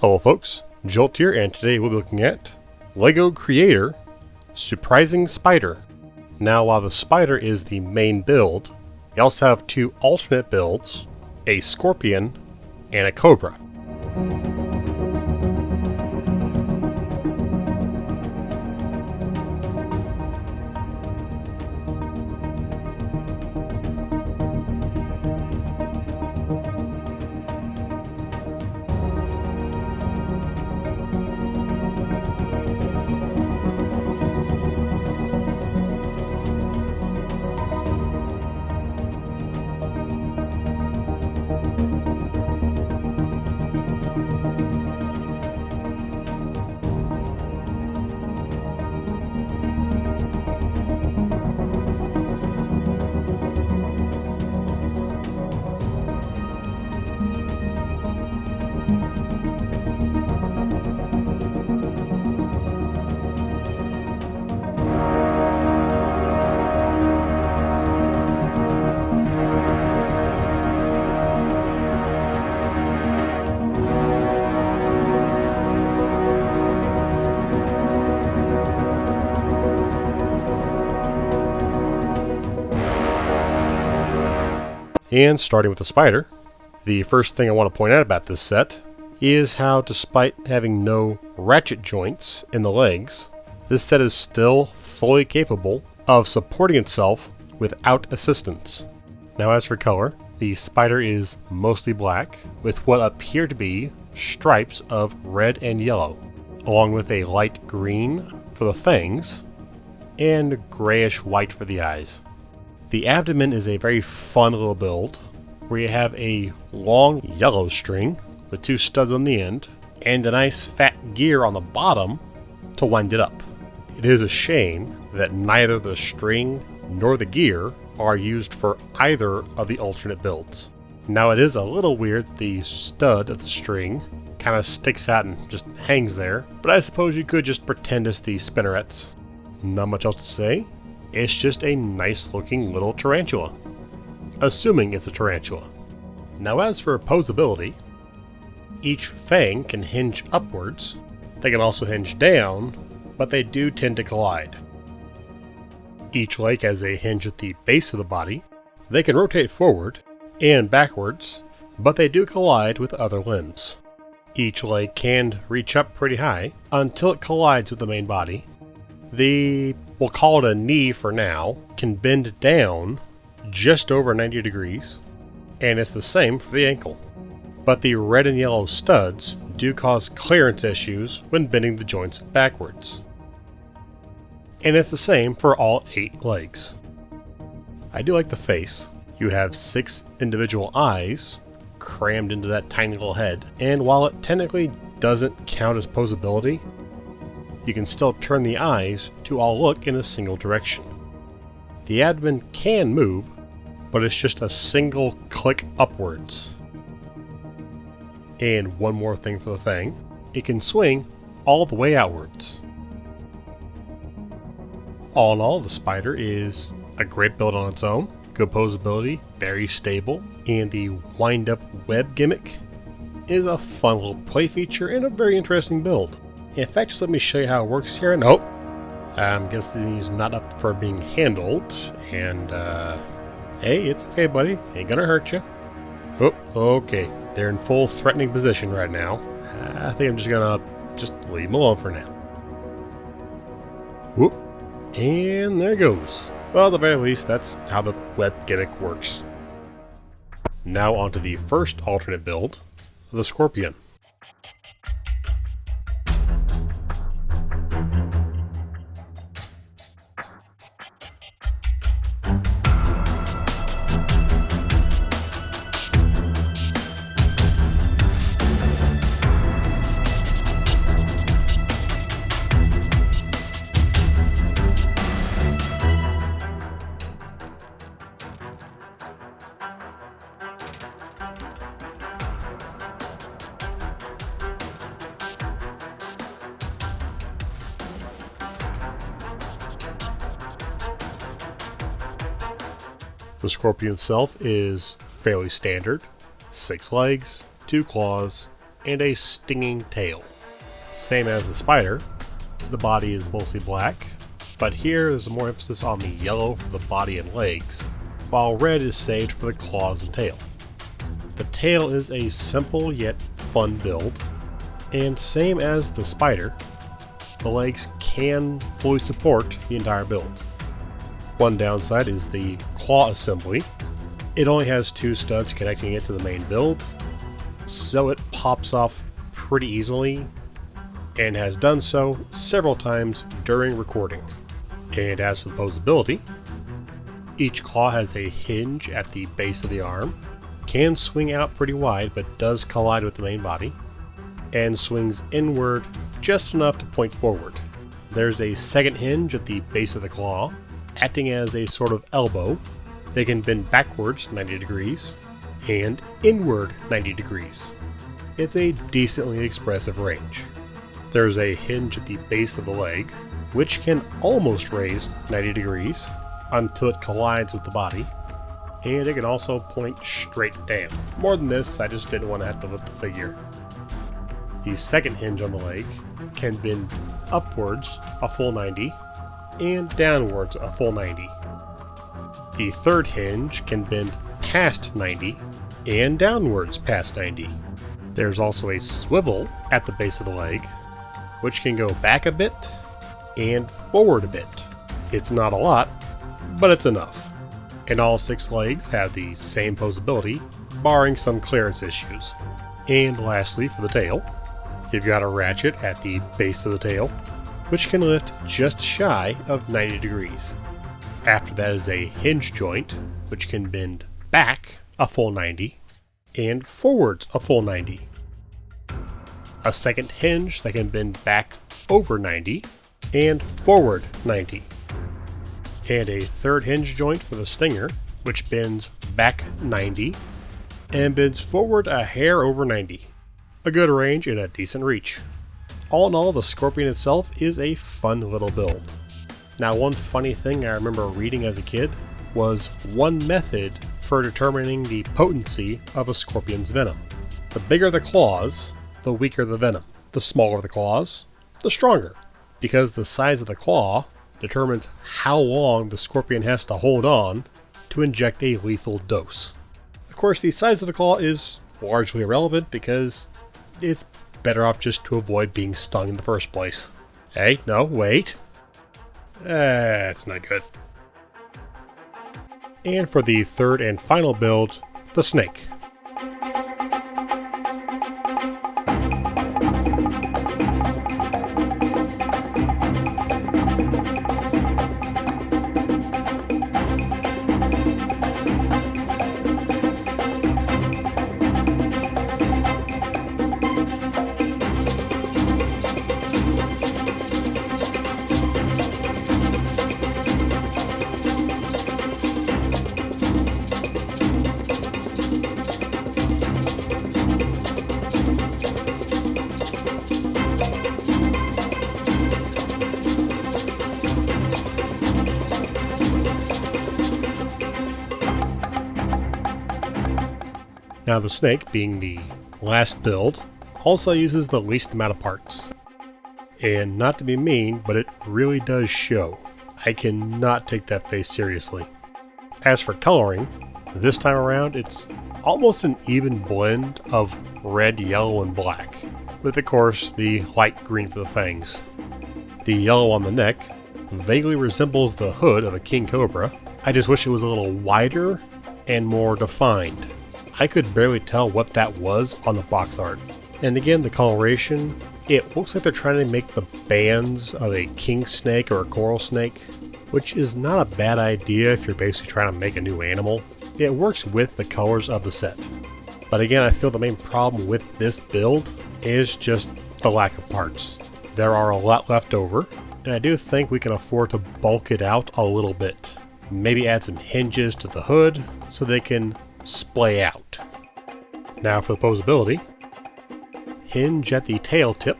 Hello folks, Jolt here, and today we'll be looking at LEGO Creator Suprising Spider. Now while the spider is the main build, you also have two alternate builds, a scorpion and a cobra. And starting with the spider, the first thing I want to point out about this set is how, despite having no ratchet joints in the legs, this set is still fully capable of supporting itself without assistance. Now as for color, the spider is mostly black with what appear to be stripes of red and yellow, along with a light green for the fangs and grayish white for the eyes. The abdomen is a very fun little build, where you have a long yellow string with two studs on the end, and a nice fat gear on the bottom to wind it up. It is a shame that neither the string nor the gear are used for either of the alternate builds. Now it is a little weird that the stud of the string kind of sticks out and just hangs there, but I suppose you could just pretend it's the spinnerets. Not much else to say. It's just a nice looking little tarantula. Assuming it's a tarantula. Now as for posability, each fang can hinge upwards. They can also hinge down, but they do tend to collide. Each leg has a hinge at the base of the body. They can rotate forward and backwards, but they do collide with other limbs. Each leg can reach up pretty high until it collides with the main body. We'll call it a knee for now, can bend down just over 90 degrees, and it's the same for the ankle. But the red and yellow studs do cause clearance issues when bending the joints backwards. And it's the same for all 8 legs. I do like the face. You have 6 individual eyes crammed into that tiny little head, and while it technically doesn't count as posability, you can still turn the eyes to all look in a single direction. The abdomen can move, but it's just a single click upwards. And one more thing for the fang, it can swing all the way outwards. All in all, the spider is a great build on its own, good posability, very stable, and the wind-up web gimmick is a fun little play feature and a very interesting build. In fact, just let me show you how it works here. Nope. I'm guessing he's not up for being handled. And, hey, it's okay, buddy. Ain't gonna hurt you. Oh, okay. They're in full threatening position right now. I think I'm just gonna leave them alone for now. Whoop. And there goes. Well, at the very least, that's how the web gimmick works. Now onto the first alternate build, the scorpion. The scorpion itself is fairly standard, 6 legs, 2 claws, and a stinging tail. Same as the spider, the body is mostly black, but here there's more emphasis on the yellow for the body and legs, while red is saved for the claws and tail. The tail is a simple yet fun build, and same as the spider, the legs can fully support the entire build. One downside is the claw assembly. It only has 2 studs connecting it to the main build, so it pops off pretty easily, and has done so several times during recording. And as for the posability, each claw has a hinge at the base of the arm, can swing out pretty wide but does collide with the main body, and swings inward just enough to point forward. There's a second hinge at the base of the claw, acting as a sort of elbow. They can bend backwards 90 degrees and inward 90 degrees. It's a decently expressive range. There's a hinge at the base of the leg, which can almost raise 90 degrees until it collides with the body, and it can also point straight down. More than this, I just didn't want to have to lift the figure. The second hinge on the leg can bend upwards a full 90 and downwards a full 90. The third hinge can bend past 90 and downwards past 90. There's also a swivel at the base of the leg, which can go back a bit and forward a bit. It's not a lot, but it's enough. And all 6 legs have the same posability, barring some clearance issues. And lastly, for the tail, you've got a ratchet at the base of the tail, which can lift just shy of 90 degrees. After that is a hinge joint, which can bend back a full 90 and forwards a full 90. A second hinge that can bend back over 90 and forward 90. And a third hinge joint for the stinger, which bends back 90 and bends forward a hair over 90. A good range and a decent reach. All in all, the Scorpion itself is a fun little build. Now, one funny thing I remember reading as a kid was one method for determining the potency of a scorpion's venom. The bigger the claws, the weaker the venom. The smaller the claws, the stronger, because the size of the claw determines how long the scorpion has to hold on to inject a lethal dose. Of course, the size of the claw is largely irrelevant because it's better off just to avoid being stung in the first place. Hey, no, wait. That's not good. And for the third and final build, the snake. Now the snake, being the last build, also uses the least amount of parts. And not to be mean, but it really does show. I cannot take that face seriously. As for coloring, this time around it's almost an even blend of red, yellow, and black, with of course the light green for the fangs. The yellow on the neck vaguely resembles the hood of a king cobra. I just wish it was a little wider and more defined. I could barely tell what that was on the box art. And again, the coloration, it looks like they're trying to make the bands of a king snake or a coral snake, which is not a bad idea if you're basically trying to make a new animal. It works with the colors of the set. But again, I feel the main problem with this build is just the lack of parts. There are a lot left over, and I do think we can afford to bulk it out a little bit. Maybe add some hinges to the hood so they can splay out. Now for the posability. Hinge at the tail tip.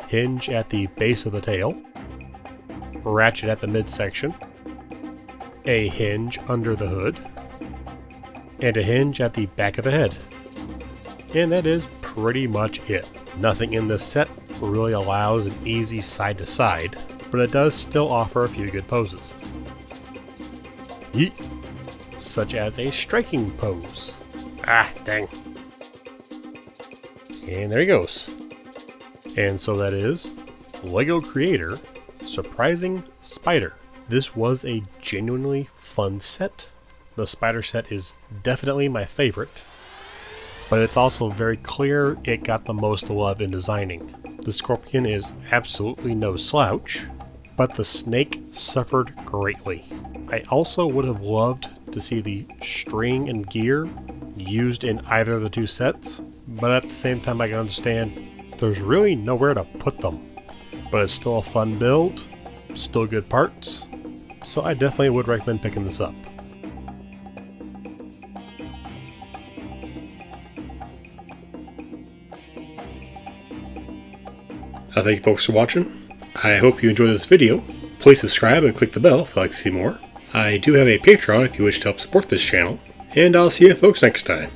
Hinge at the base of the tail. Ratchet at the midsection. A hinge under the hood. And a hinge at the back of the head. And that is pretty much it. Nothing in this set really allows an easy side to side, but it does still offer a few good poses. Yeet! Such as a striking pose. Ah, dang. And there he goes. And so that is LEGO Creator Suprising Spider. This was a genuinely fun set. The spider set is definitely my favorite, but it's also very clear it got the most love in designing. The scorpion is absolutely no slouch, but the snake suffered greatly. I also would have loved to see the string and gear used in either of the two sets, but at the same time I can understand there's really nowhere to put them. But it's still a fun build, still good parts, so I definitely would recommend picking this up. Thank you folks for watching. I hope you enjoyed this video. Please subscribe and click the bell if you'd like to see more. I do have a Patreon if you wish to help support this channel, and I'll see you folks next time.